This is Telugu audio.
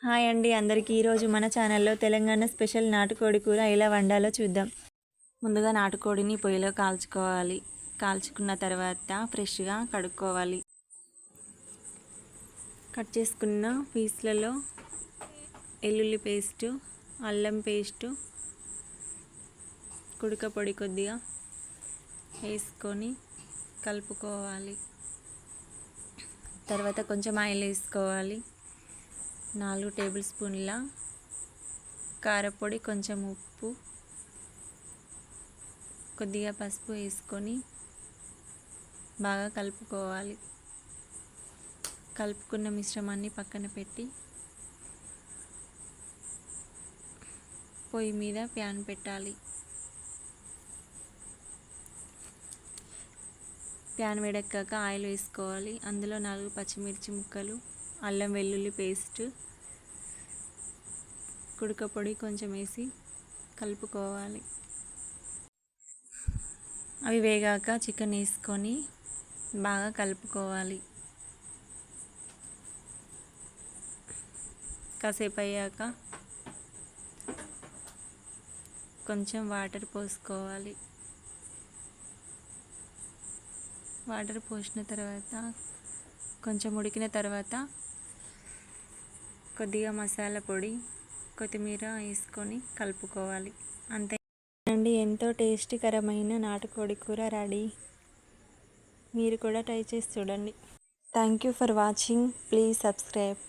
హాయ్ అండి అందరికీ. ఈరోజు మన ఛానల్లో తెలంగాణ స్పెషల్ నాటుకోడి కూర ఎలా వండాలో చూద్దాం. ముందుగా నాటుకోడిని పొయ్యిలో కాల్చుకోవాలి. కాల్చుకున్న తర్వాత ఫ్రెష్గా కడుక్కోవాలి. కట్ చేసుకున్న పీస్లలో వెల్లుల్లి పేస్టు, అల్లం పేస్టు, కుడక పొడి కొద్దిగా వేసుకొని కలుపుకోవాలి. తర్వాత కొంచెం ఆయిల్ వేసుకోవాలి. 4 టేబుల్ స్పూన్ల కారపొడి, కొంచెం ఉప్పు, కొద్దిగా పసుపు వేసుకొని బాగా కలుపుకోవాలి. కలుపుకున్న మిశ్రమాన్ని పక్కన పెట్టి పొయ్యి మీద ప్యాన్ పెట్టాలి. ప్యాన్ వేడెక్కాక ఆయిల్ వేసుకోవాలి. అందులో 4 పచ్చిమిర్చి ముక్కలు, అల్లం వెల్లుల్లి పేస్ట్, కుడక పొడి కొంచెం వేసి కలుపుకోవాలి. అవి వేగాక చికెన్ వేసుకొని బాగా కలుపుకోవాలి. కాసేపు అయ్యాక కొంచెం వాటర్ పోసుకోవాలి. వాటర్ పోసిన తర్వాత కొంచెం ఉడికిన తర్వాత కొద్దిగా మసాలా పొడి, కొత్తిమీర వేసుకొని కలుపుకోవాలి. అంతే అండి, ఎంతో టేస్టీకరమైన నాటుకోడి కూర రెడీ. మీరు కూడా ట్రై చేసి చూడండి. Thank you for watching. Please subscribe.